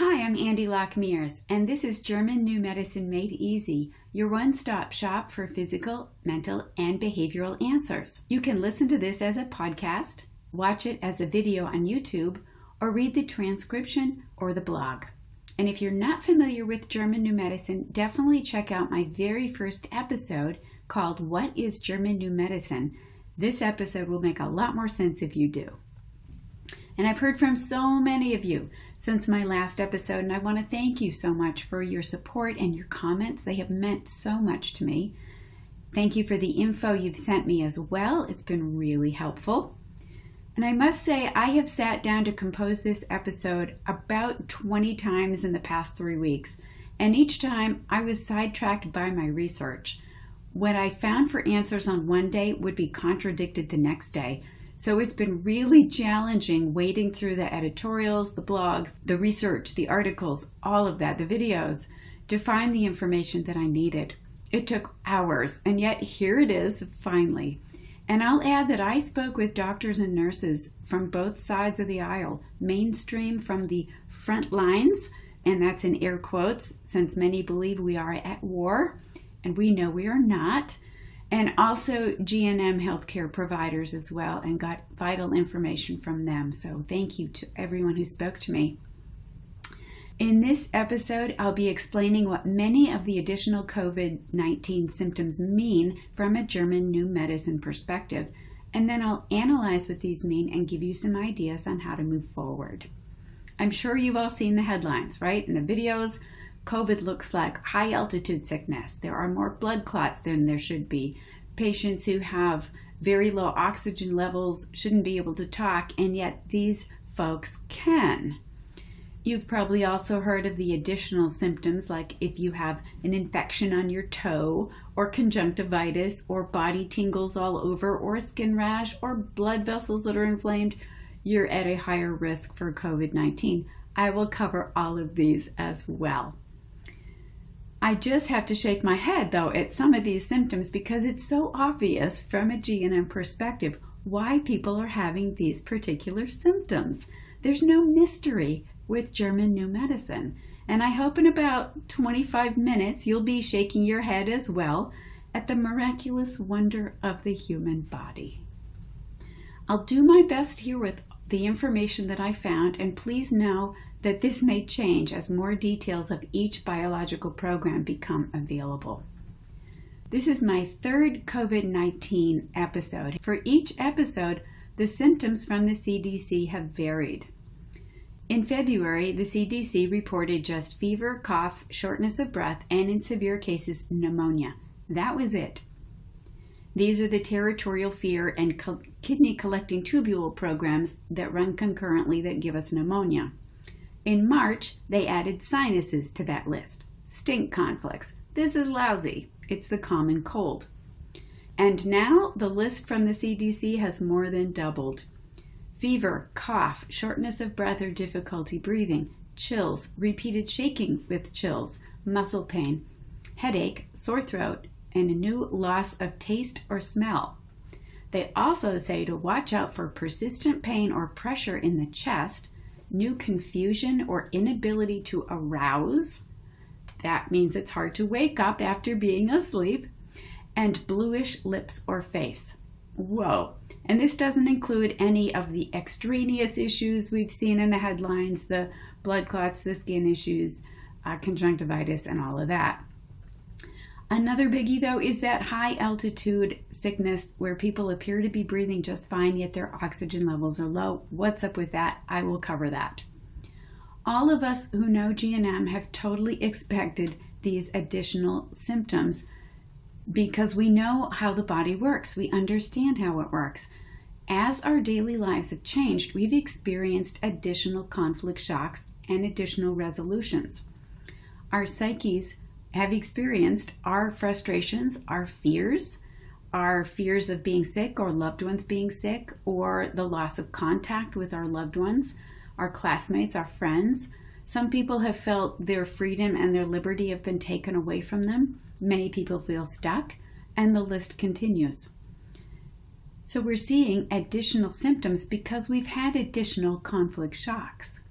Hi, I'm Andi Locke Mears, and this is German New Medicine Made Easy, your one-stop shop for physical, mental, and behavioral answers. You can listen to this as a podcast, watch it as a video on YouTube, or read the transcription or the blog. And if you're not familiar with German New Medicine, definitely check out my very first episode called What is German New Medicine? This episode will make a lot more sense if you do. And I've heard from so many of you since my last episode, and I want to thank you so much for your support and your comments. They have meant so much to me. Thank you for the info you've sent me as well. It's been really helpful. And I must say, I have sat down to compose this episode about 20 times in the past 3 weeks, and each time I was sidetracked by my research. What I found for answers on one day would be contradicted the next day. So it's been really challenging wading through the editorials, the blogs, the research, the articles, all of that, the videos, to find the information that I needed. It took hours, and yet here it is finally. And I'll add that I spoke with doctors and nurses from both sides of the aisle, mainstream from the front lines, and that's in air quotes, since many believe we are at war, and we know we are not. And also GNM healthcare providers as well, and got vital information from them. So thank you to everyone who spoke to me. In this episode, I'll be explaining what many of the additional COVID-19 symptoms mean from a German New Medicine perspective. And then I'll analyze what these mean and give you some ideas on how to move forward. I'm sure you've all seen the headlines, right? In the videos, COVID looks like high altitude sickness. There are more blood clots than there should be. Patients who have very low oxygen levels shouldn't be able to talk, and yet these folks can. You've probably also heard of the additional symptoms, like if you have an infection on your toe, or conjunctivitis, or body tingles all over, or a skin rash, or blood vessels that are inflamed, you're at a higher risk for COVID-19. I will cover all of these as well. I just have to shake my head, though, at some of these symptoms because it's so obvious from a GNM perspective why people are having these particular symptoms. There's no mystery with German New Medicine. And I hope in about 25 minutes you'll be shaking your head as well at the miraculous wonder of the human body. I'll do my best here with the information that I found, and please know that this may change as more details of each biological program become available. This is my third COVID-19 episode. For each episode, the symptoms from the CDC have varied. In February, the CDC reported just fever, cough, shortness of breath, and in severe cases, pneumonia. That was it. These are the territorial fear and kidney collecting tubule programs that run concurrently that give us pneumonia. In March, they added sinuses to that list. Stink conflicts. This is lousy. It's the common cold. And now the list from the CDC has more than doubled. Fever, cough, shortness of breath or difficulty breathing, chills, repeated shaking with chills, muscle pain, headache, sore throat, and a new loss of taste or smell. They also say to watch out for persistent pain or pressure in the chest, new confusion or inability to arouse. That means it's hard to wake up after being asleep, and bluish lips or face. Whoa. And this doesn't include any of the extraneous issues we've seen in the headlines, the blood clots, the skin issues, conjunctivitis, and all of that. Another biggie, though, is that high altitude sickness where people appear to be breathing just fine, yet their oxygen levels are low. What's up with that? I will cover that. All of us who know GNM have totally expected these additional symptoms because we know how the body works. We understand how it works. As our daily lives have changed, we've experienced additional conflict shocks and additional resolutions. Our psyches have experienced our frustrations, our fears of being sick or loved ones being sick, or the loss of contact with our loved ones, our classmates, our friends. Some people have felt their freedom and their liberty have been taken away from them. Many people feel stuck, and the list continues. So we're seeing additional symptoms because we've had additional conflict shocks.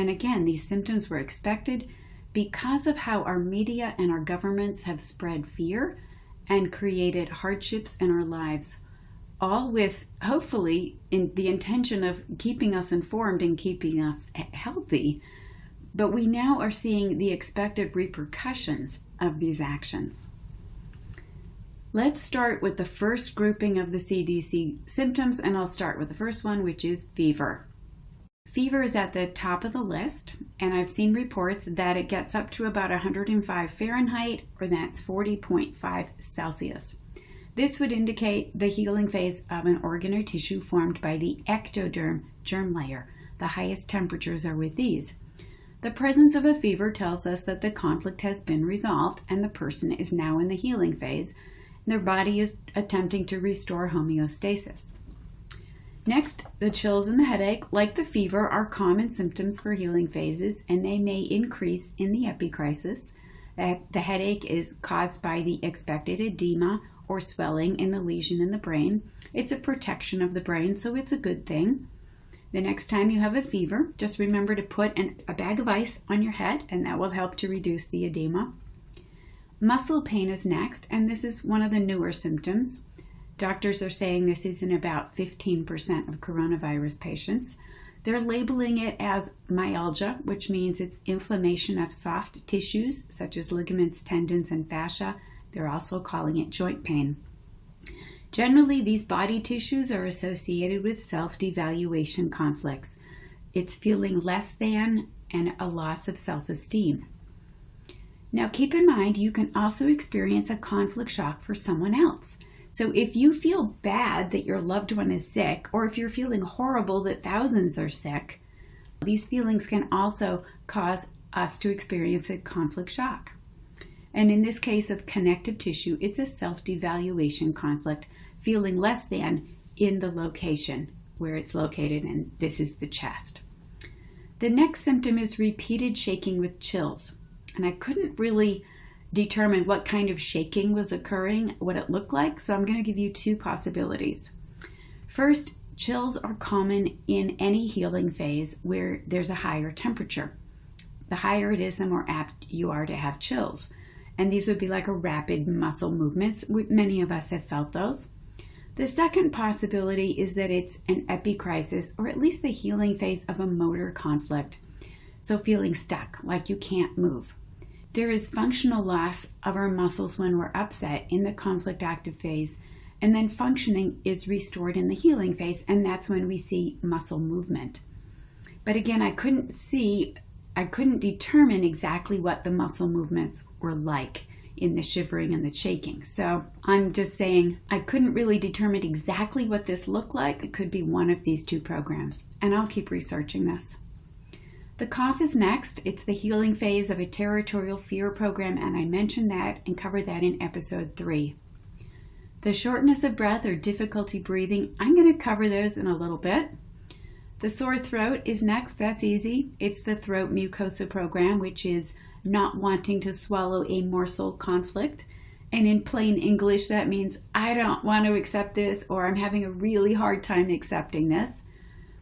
And again, these symptoms were expected because of how our media and our governments have spread fear and created hardships in our lives, all with hopefully in the intention of keeping us informed and keeping us healthy. But we now are seeing the expected repercussions of these actions. Let's start with the first grouping of the CDC symptoms, and I'll start with the first one, which is fever. Fever is at the top of the list, and I've seen reports that it gets up to about 105 Fahrenheit, or that's 40.5 Celsius. This would indicate the healing phase of an organ or tissue formed by the ectoderm germ layer. The highest temperatures are with these. The presence of a fever tells us that the conflict has been resolved and the person is now in the healing phase. Their body is attempting to restore homeostasis. Next, the chills and the headache, like the fever, are common symptoms for healing phases, and they may increase in the epicrisis. The headache is caused by the expected edema or swelling in the lesion in the brain. It's a protection of the brain, so it's a good thing. The next time you have a fever, just remember to put a bag of ice on your head, and that will help to reduce the edema. Muscle pain is next, and this is one of the newer symptoms. Doctors are saying this is in about 15% of coronavirus patients. They're labeling it as myalgia, which means it's inflammation of soft tissues, such as ligaments, tendons, and fascia. They're also calling it joint pain. Generally, these body tissues are associated with self-devaluation conflicts. It's feeling less than and a loss of self-esteem. Now, keep in mind, you can also experience a conflict shock for someone else. So if you feel bad that your loved one is sick, or if you're feeling horrible that thousands are sick, these feelings can also cause us to experience a conflict shock. And in this case of connective tissue, it's a self-devaluation conflict, feeling less than in the location where it's located, and this is the chest. The next symptom is repeated shaking with chills. And I couldn't really determine what kind of shaking was occurring, what it looked like, so I'm going to give you two possibilities. First, chills are common in any healing phase where there's a higher temperature. The higher it is, the more apt you are to have chills. And these would be like a rapid muscle movements. Many of us have felt those. The second possibility is that it's an epicrisis, or at least the healing phase of a motor conflict. So feeling stuck, like you can't move. There is functional loss of our muscles when we're upset in the conflict active phase, and then functioning is restored in the healing phase, and that's when we see muscle movement. But again, I couldn't determine exactly what the muscle movements were like in the shivering and the shaking. So I'm just saying I couldn't really determine exactly what this looked like. It could be one of these two programs, and I'll keep researching this. The cough is next. It's the healing phase of a territorial fear program, and I mentioned that and covered that in episode 3. The shortness of breath or difficulty breathing, I'm going to cover those in a little bit. The sore throat is next. That's easy. It's the throat mucosa program, which is not wanting to swallow a morsel conflict. And in plain English, that means I don't want to accept this, or I'm having a really hard time accepting this.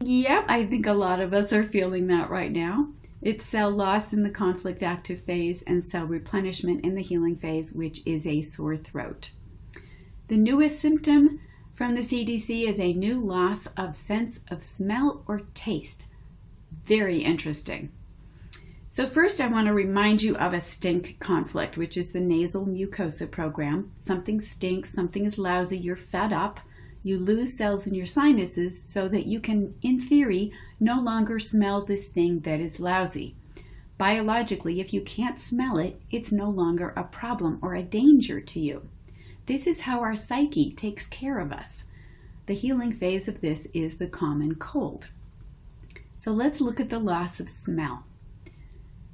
Yep, I think a lot of us are feeling that right now. It's cell loss in the conflict active phase and cell replenishment in the healing phase, which is a sore throat. The newest symptom from the CDC is a new loss of sense of smell or taste. Very interesting. So first I want to remind you of a stink conflict, which is the nasal mucosa program. Something stinks, something is lousy, you're fed up. You lose cells in your sinuses so that you can, in theory, no longer smell this thing that is lousy. Biologically, if you can't smell it, it's no longer a problem or a danger to you. This is how our psyche takes care of us. The healing phase of this is the common cold. So let's look at the loss of smell.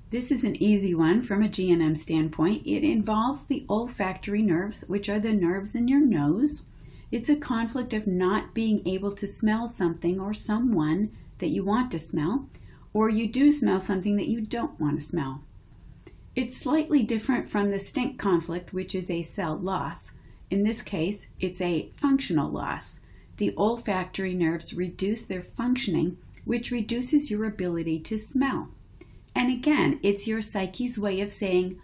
This is an easy one from a GNM standpoint. It involves the olfactory nerves, which are the nerves in your nose. It's a conflict of not being able to smell something or someone that you want to smell, or you do smell something that you don't want to smell. It's slightly different from the stink conflict, which is a cell loss. In this case, it's a functional loss. The olfactory nerves reduce their functioning, which reduces your ability to smell. And again, it's your psyche's way of saying,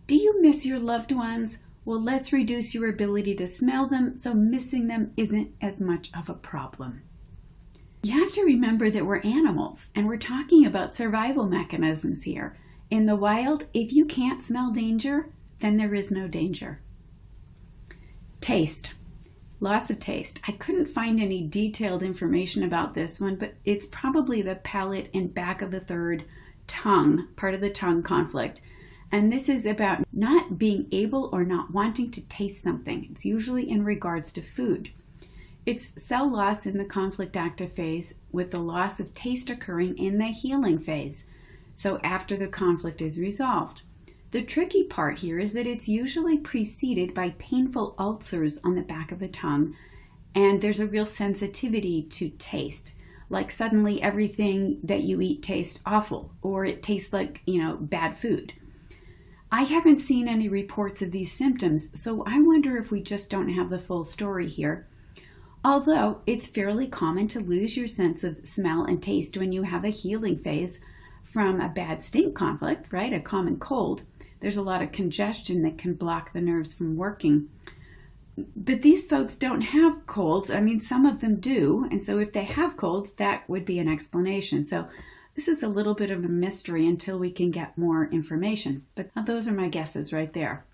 do you miss your loved ones? Well, let's reduce your ability to smell them so missing them isn't as much of a problem. You have to remember that we're animals and we're talking about survival mechanisms here. In the wild, if you can't smell danger, then there is no danger. Taste. Loss of taste. I couldn't find any detailed information about this one, but it's probably the palate and back of the third tongue, part of the tongue conflict. And this is about not being able or not wanting to taste something. It's usually in regards to food. It's cell loss in the conflict active phase with the loss of taste occurring in the healing phase. So after the conflict is resolved. The tricky part here is that it's usually preceded by painful ulcers on the back of the tongue, and there's a real sensitivity to taste. Like suddenly everything that you eat tastes awful, or it tastes like, bad food. I haven't seen any reports of these symptoms, so I wonder if we just don't have the full story here. Although it's fairly common to lose your sense of smell and taste when you have a healing phase from a bad stink conflict, right? A common cold. There's a lot of congestion that can block the nerves from working. But these folks don't have colds. I mean, some of them do. And so if they have colds, that would be an explanation. So this is a little bit of a mystery until we can get more information. But those are my guesses right there.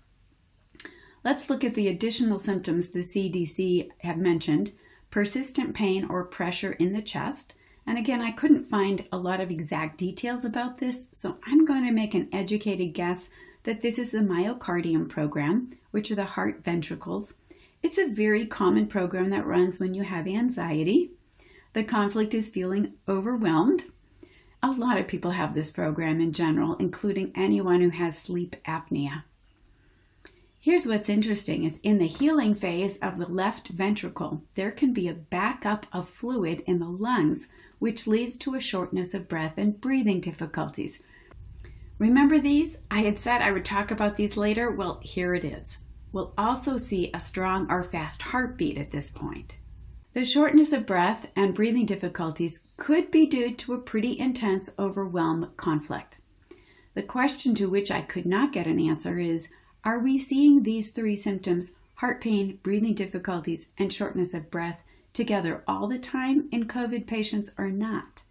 Let's look at the additional symptoms the CDC have mentioned. Persistent pain or pressure in the chest. And again, I couldn't find a lot of exact details about this, so I'm going to make an educated guess that this is the myocardium program, which are the heart ventricles. It's a very common program that runs when you have anxiety. The conflict is feeling overwhelmed. A lot of people have this program in general, including anyone who has sleep apnea. Here's what's interesting is in the healing phase of the left ventricle, there can be a backup of fluid in the lungs, which leads to a shortness of breath and breathing difficulties. Remember these? I had said I would talk about these later. Well, here it is. We'll also see a strong or fast heartbeat at this point. The shortness of breath and breathing difficulties could be due to a pretty intense overwhelm conflict. The question to which I could not get an answer is, are we seeing these three symptoms, heart pain, breathing difficulties, and shortness of breath, together all the time in COVID patients or not?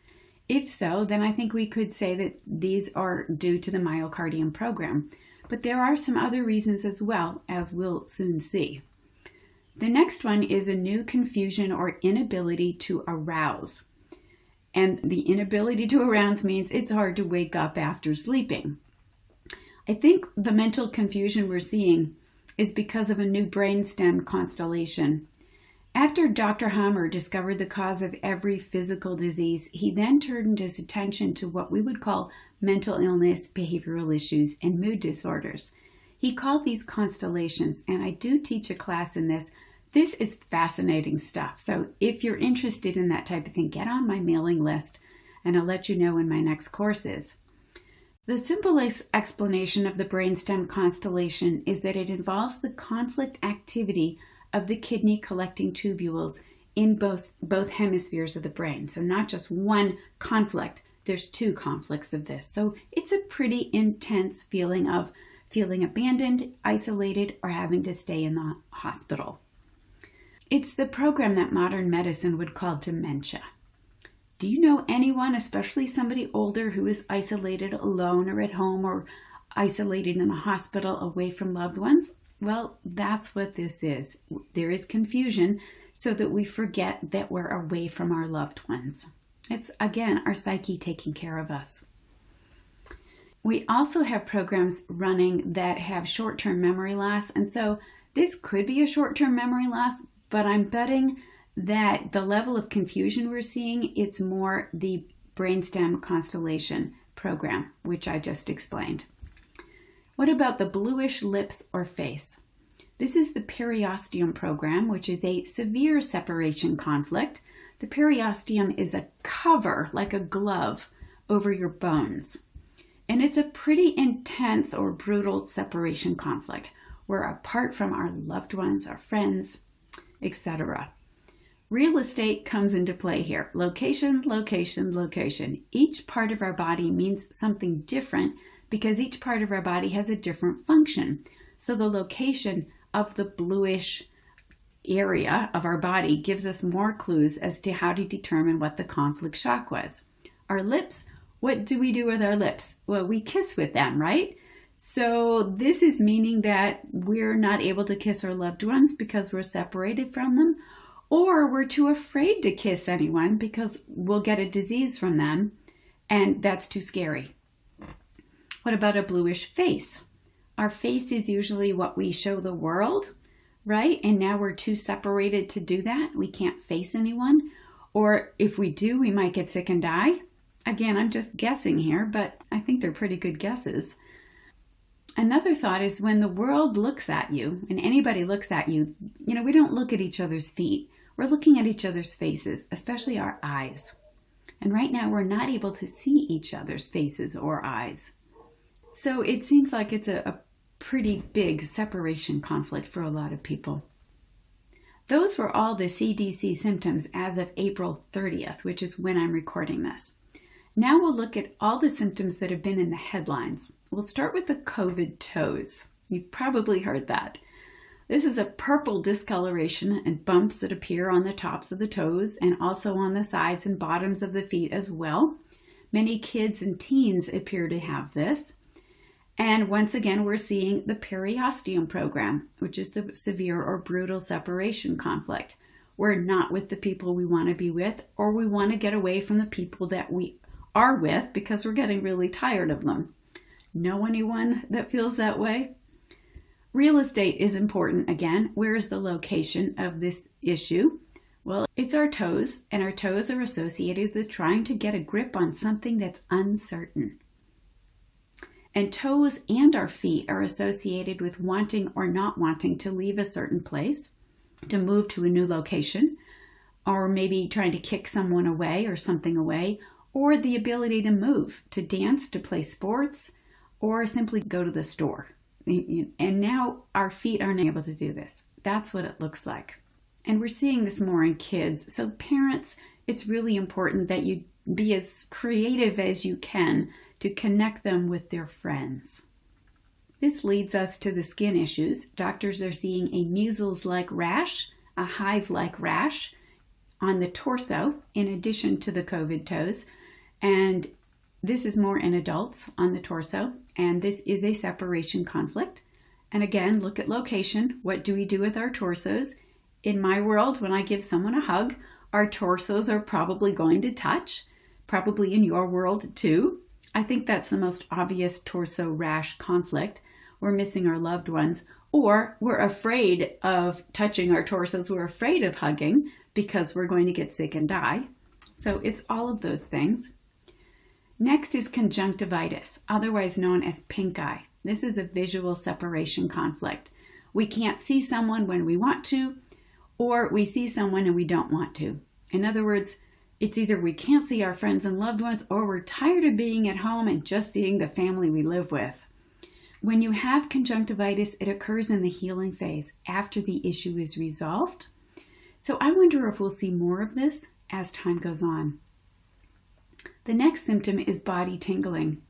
If so, then I think we could say that these are due to the myocardium program. But there are some other reasons as well, as we'll soon see. The next one is a new confusion or inability to arouse. And the inability to arouse means it's hard to wake up after sleeping. I think the mental confusion we're seeing is because of a new brainstem constellation. After Dr. Hammer discovered the cause of every physical disease, he then turned his attention to what we would call mental illness, behavioral issues, and mood disorders. He called these constellations, and I do teach a class in this. This is fascinating stuff. So if you're interested in that type of thing, get on my mailing list, and I'll let you know when my next course is. The simplest explanation of the brainstem constellation is that it involves the conflict activity of the kidney collecting tubules in both hemispheres of the brain. So not just one conflict, there's two conflicts of this. So it's a pretty intense feeling of feeling abandoned, isolated, or having to stay in the hospital. It's the program that modern medicine would call dementia. Do you know anyone, especially somebody older, who is isolated alone or at home or isolated in a hospital away from loved ones? Well, that's what this is. There is confusion so that we forget that we're away from our loved ones. It's, again, our psyche taking care of us. We also have programs running that have short-term memory loss. And so this could be a short-term memory loss, but I'm betting that the level of confusion we're seeing, it's more the brainstem constellation program, which I just explained. What about the bluish lips or face? This is the periosteum program, which is a severe separation conflict. The periosteum is a cover, like a glove, over your bones. And it's a pretty intense or brutal separation conflict. We're apart from our loved ones, our friends, etc. Real estate comes into play here. Location, location, location. Each part of our body means something different because each part of our body has a different function. So the location of the bluish area of our body gives us more clues as to how to determine what the conflict shock was. Our lips, what do we do with our lips? Well, we kiss with them, right? So this is meaning that we're not able to kiss our loved ones because we're separated from them, or we're too afraid to kiss anyone because we'll get a disease from them, and that's too scary. What about a bluish face? Our face is usually what we show the world, right? And now we're too separated to do that. We can't face anyone. Or if we do, we might get sick and die. Again, I'm just guessing here, but I think they're pretty good guesses. Another thought is when the world looks at you and anybody looks at you, we don't look at each other's feet. We're looking at each other's faces, especially our eyes. And right now we're not able to see each other's faces or eyes. So it seems like it's a pretty big separation conflict for a lot of people. Those were all the CDC symptoms as of April 30th, which is when I'm recording this. Now we'll look at all the symptoms that have been in the headlines. We'll start with the COVID toes. You've probably heard that. This is a purple discoloration and bumps that appear on the tops of the toes and also on the sides and bottoms of the feet as well. Many kids and teens appear to have this. And once again, we're seeing the periosteum program, which is the severe or brutal separation conflict. We're not with the people we want to be with, or we want to get away from the people that we are with because we're getting really tired of them. Know anyone that feels that way? Real estate is important again. Where is the location of this issue? Well, it's our toes, and our toes are associated with trying to get a grip on something that's uncertain. And toes and our feet are associated with wanting or not wanting to leave a certain place, to move to a new location, or maybe trying to kick someone away or something away, or the ability to move, to dance, to play sports, or simply go to the store. And now our feet aren't able to do this. That's what it looks like. And we're seeing this more in kids. So parents, it's really important that you be as creative as you can to connect them with their friends. This leads us to the skin issues. Doctors are seeing a measles-like rash, a hive-like rash on the torso, in addition to the COVID toes. And this is more in adults on the torso. And this is a separation conflict. And again, look at location. What do we do with our torsos? In my world, when I give someone a hug, our torsos are probably going to touch, probably in your world too. I think that's the most obvious torso rash conflict. We're missing our loved ones, or we're afraid of touching our torsos. We're afraid of hugging because we're going to get sick and die. So it's all of those things. Next is conjunctivitis, otherwise known as pink eye. This is a visual separation conflict. We can't see someone when we want to, or we see someone and we don't want to. In other words, it's either we can't see our friends and loved ones, or we're tired of being at home and just seeing the family we live with. When you have conjunctivitis, it occurs in the healing phase after the issue is resolved. So I wonder if we'll see more of this as time goes on. The next symptom is body tingling.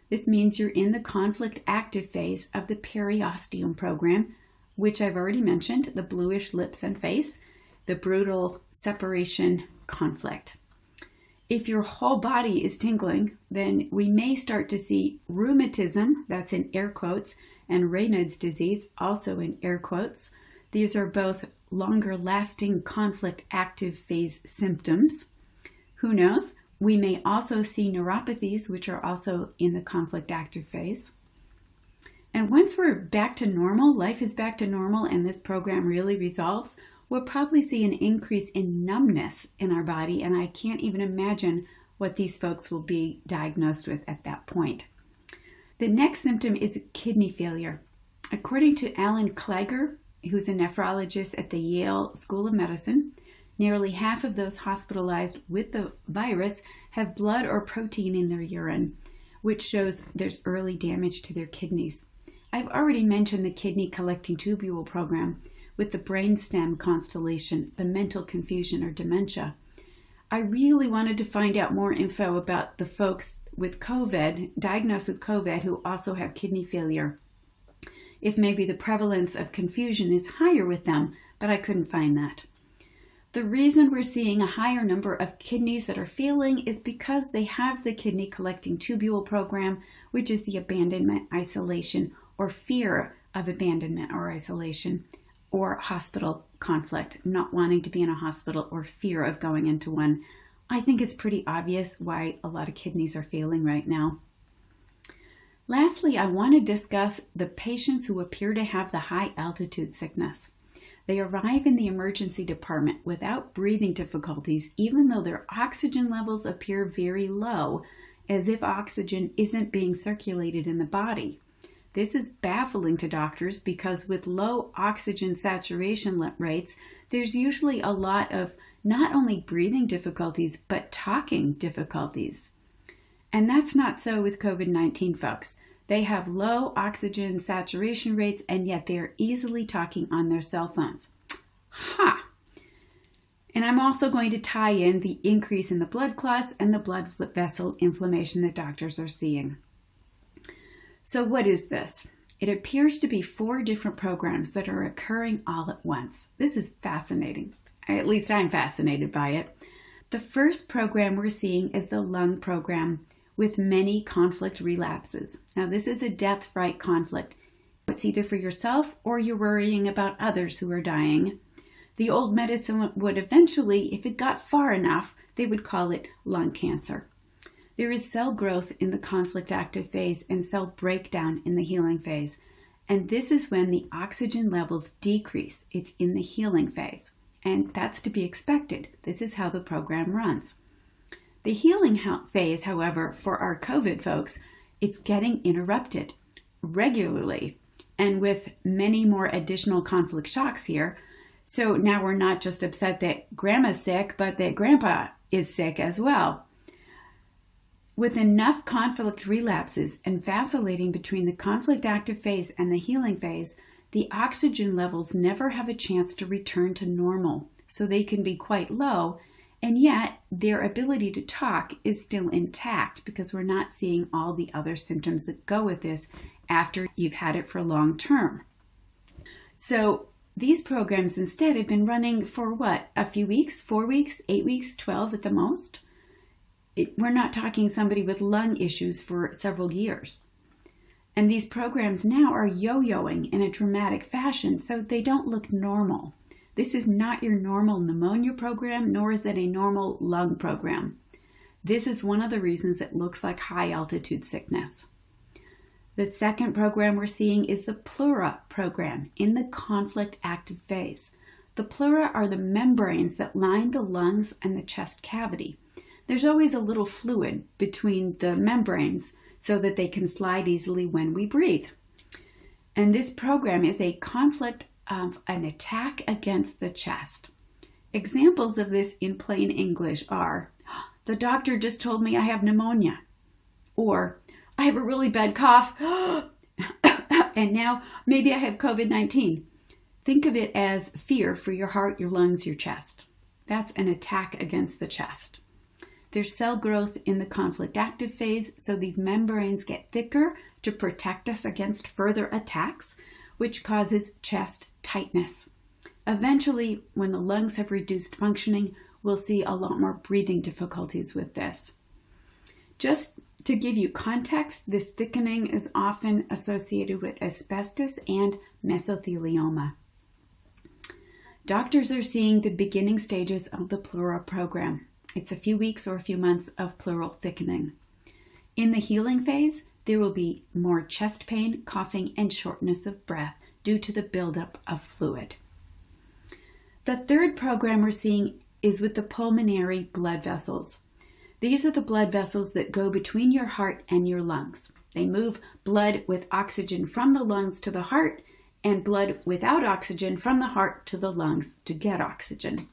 This means you're in the conflict active phase of the periosteum program, which I've already mentioned, the bluish lips and face, the brutal separation conflict. If your whole body is tingling, then we may start to see rheumatism, that's in air quotes, and Raynaud's disease, also in air quotes. These are both longer lasting conflict active phase symptoms. Who knows? We may also see neuropathies, which are also in the conflict active phase. And once we're back to normal, life is back to normal, and this program really resolves, we'll probably see an increase in numbness in our body, and I can't even imagine what these folks will be diagnosed with at that point. The next symptom is kidney failure. According to Alan Klager, who's a nephrologist at the Yale School of Medicine, nearly half of those hospitalized with the virus have blood or protein in their urine, which shows there's early damage to their kidneys. I've already mentioned the kidney collecting tubule program, with the brainstem constellation, the mental confusion or dementia. I really wanted to find out more info about the folks with COVID, diagnosed with COVID, who also have kidney failure. If maybe the prevalence of confusion is higher with them, but I couldn't find that. The reason we're seeing a higher number of kidneys that are failing is because they have the kidney collecting tubule program, which is the abandonment, isolation, or fear of abandonment or isolation, or hospital conflict, not wanting to be in a hospital or fear of going into one. I think it's pretty obvious why a lot of kidneys are failing right now. Lastly, I want to discuss the patients who appear to have the high altitude sickness. They arrive in the emergency department without breathing difficulties, even though their oxygen levels appear very low, as if oxygen isn't being circulated in the body. This is baffling to doctors because with low oxygen saturation rates, there's usually a lot of not only breathing difficulties, but talking difficulties. And that's not so with COVID-19 folks. They have low oxygen saturation rates, and yet they are easily talking on their cell phones. And I'm also going to tie in the increase in the blood clots and the blood vessel inflammation that doctors are seeing. So what is this? It appears to be 4 different programs that are occurring all at once. This is fascinating. At least I'm fascinated by it. The first program we're seeing is the lung program with many conflict relapses. Now, this is a death-fright conflict. It's either for yourself or you're worrying about others who are dying. The old medicine would eventually, if it got far enough, they would call it lung cancer. There is cell growth in the conflict active phase and cell breakdown in the healing phase. And this is when the oxygen levels decrease. It's in the healing phase. And that's to be expected. This is how the program runs. The healing phase, however, for our COVID folks, it's getting interrupted regularly and with many more additional conflict shocks here. So now we're not just upset that grandma's sick, but that grandpa is sick as well. With enough conflict relapses and vacillating between the conflict active phase and the healing phase, the oxygen levels never have a chance to return to normal. So they can be quite low, and yet their ability to talk is still intact because we're not seeing all the other symptoms that go with this after you've had it for long term. So these programs instead have been running for what? A few weeks, 4 weeks, 8 weeks, 12 at the most? We're not talking somebody with lung issues for several years. And these programs now are yo-yoing in a dramatic fashion, so they don't look normal. This is not your normal pneumonia program, nor is it a normal lung program. This is one of the reasons it looks like high altitude sickness. The second program we're seeing is the pleura program in the conflict active phase. The pleura are the membranes that line the lungs and the chest cavity. There's always a little fluid between the membranes so that they can slide easily when we breathe. And this program is a conflict of an attack against the chest. Examples of this in plain English are, the doctor just told me I have pneumonia, or I have a really bad cough, and now maybe I have COVID-19. Think of it as fear for your heart, your lungs, your chest. That's an attack against the chest. There's cell growth in the conflict active phase, so these membranes get thicker to protect us against further attacks, which causes chest tightness. Eventually, when the lungs have reduced functioning, we'll see a lot more breathing difficulties with this. Just to give you context, this thickening is often associated with asbestos and mesothelioma. Doctors are seeing the beginning stages of the pleura program. It's a few weeks or a few months of pleural thickening. In the healing phase, there will be more chest pain, coughing, and shortness of breath due to the buildup of fluid. The third program we're seeing is with the pulmonary blood vessels. These are the blood vessels that go between your heart and your lungs. They move blood with oxygen from the lungs to the heart and blood without oxygen from the heart to the lungs to get oxygen.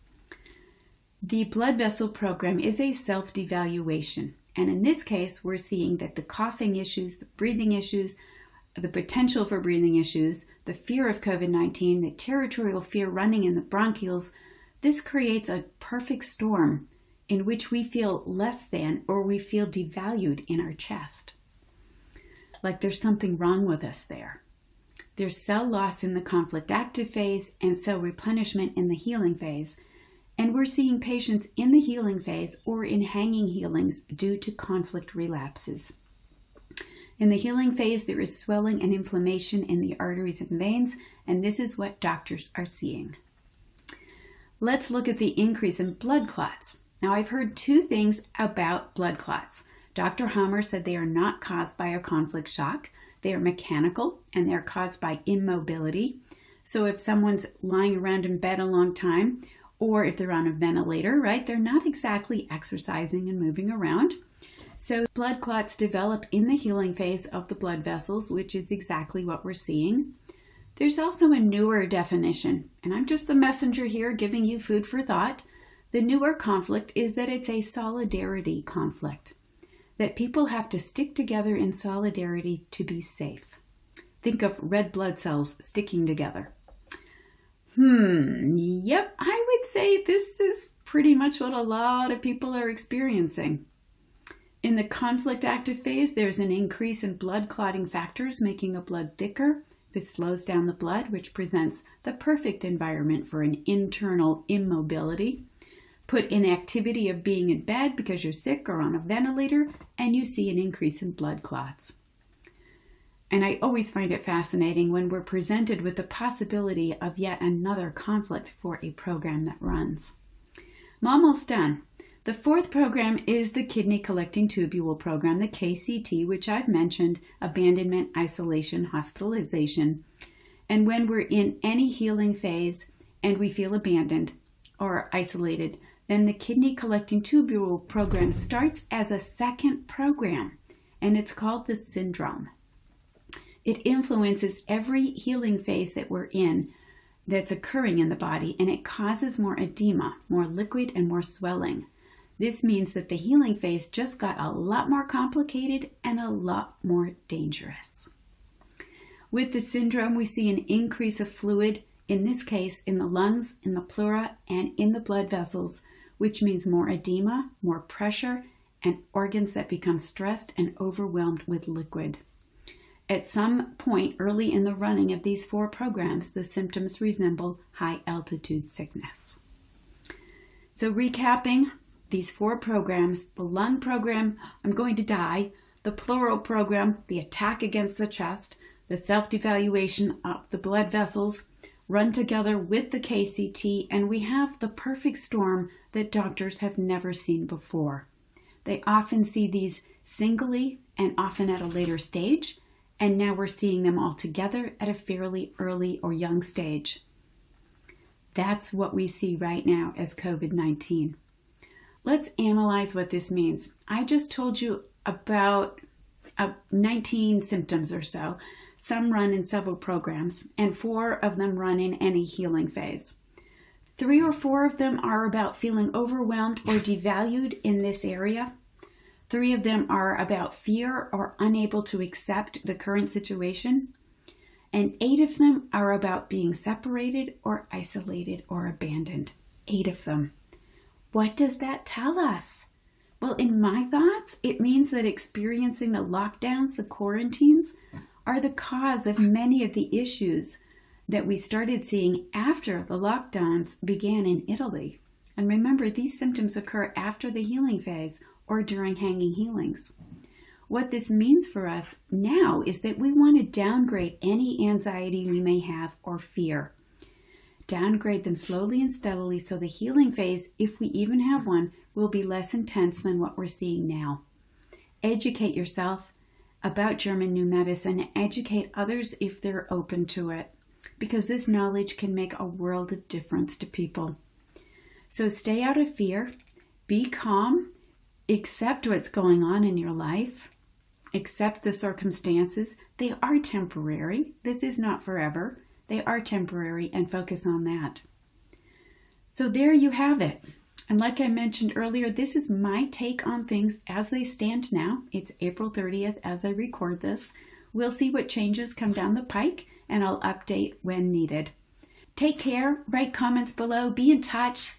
The blood vessel program is a self-devaluation, and in this case, we're seeing that the coughing issues, the breathing issues, the potential for breathing issues, the fear of COVID-19, the territorial fear running in the bronchioles, this creates a perfect storm in which we feel less than or we feel devalued in our chest. Like there's something wrong with us there. There's cell loss in the conflict active phase and cell replenishment in the healing phase. And we're seeing patients in the healing phase or in hanging healings due to conflict relapses. In the healing phase, there is swelling and inflammation in the arteries and veins, and this is what doctors are seeing. Let's look at the increase in blood clots. Now, I've heard two things about blood clots. Dr. Hammer said they are not caused by a conflict shock. They are mechanical, and they're caused by immobility. So if someone's lying around in bed a long time, or if they're on a ventilator, right, they're not exactly exercising and moving around. So blood clots develop in the healing phase of the blood vessels, which is exactly what we're seeing. There's also a newer definition, and I'm just the messenger here giving you food for thought. The newer conflict is that it's a solidarity conflict, that people have to stick together in solidarity to be safe. Think of red blood cells sticking together. Yep, I would say this is pretty much what a lot of people are experiencing. In the conflict active phase, there's an increase in blood clotting factors, making the blood thicker. This slows down the blood, which presents the perfect environment for an internal immobility. Put in activity of being in bed because you're sick or on a ventilator, and you see an increase in blood clots. And I always find it fascinating when we're presented with the possibility of yet another conflict for a program that runs. I'm almost done. The fourth program is the kidney collecting tubule program, the KCT, which I've mentioned, abandonment, isolation, hospitalization. And when we're in any healing phase and we feel abandoned or isolated, then the kidney collecting tubule program starts as a second program, and it's called the syndrome. It influences every healing phase that we're in that's occurring in the body, and it causes more edema, more liquid, and more swelling. This means that the healing phase just got a lot more complicated and a lot more dangerous. With the syndrome, we see an increase of fluid, in this case in the lungs, in the pleura, and in the blood vessels, which means more edema, more pressure, and organs that become stressed and overwhelmed with liquid. At some point early in the running of these four programs, the symptoms resemble high-altitude sickness. So recapping these four programs, the lung program, I'm going to die, the pleural program, the attack against the chest, the self-devaluation of the blood vessels, run together with the KCT, and we have the perfect storm that doctors have never seen before. They often see these singly and often at a later stage, and now we're seeing them all together at a fairly early or young stage. That's what we see right now as COVID-19. Let's analyze what this means. I just told you about 19 symptoms or so. Some run in several programs, and 4 of them run in any healing phase. 3 or 4 of them are about feeling overwhelmed or devalued in this area. 3 of them are about fear or unable to accept the current situation. And 8 of them are about being separated or isolated or abandoned. 8 of them. What does that tell us? Well, in my thoughts, it means that experiencing the lockdowns, the quarantines, are the cause of many of the issues that we started seeing after the lockdowns began in Italy. And remember, these symptoms occur after the healing phase or during hanging healings. What this means for us now is that we want to downgrade any anxiety we may have or fear. Downgrade them slowly and steadily so the healing phase, if we even have one, will be less intense than what we're seeing now. Educate yourself about German New Medicine and educate others if they're open to it, because this knowledge can make a world of difference to people. So stay out of fear, be calm, accept what's going on in your life, accept the circumstances. They are temporary. This is not forever. They are temporary, and focus on that. So there you have it. And like I mentioned earlier, this is my take on things as they stand now. It's April 30th as I record this. We'll see what changes come down the pike, and I'll update when needed. Take care, write comments below, be in touch.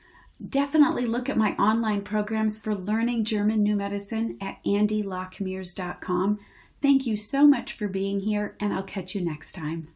Definitely look at my online programs for learning German New Medicine at andilockemears.com. Thank you so much for being here, and I'll catch you next time.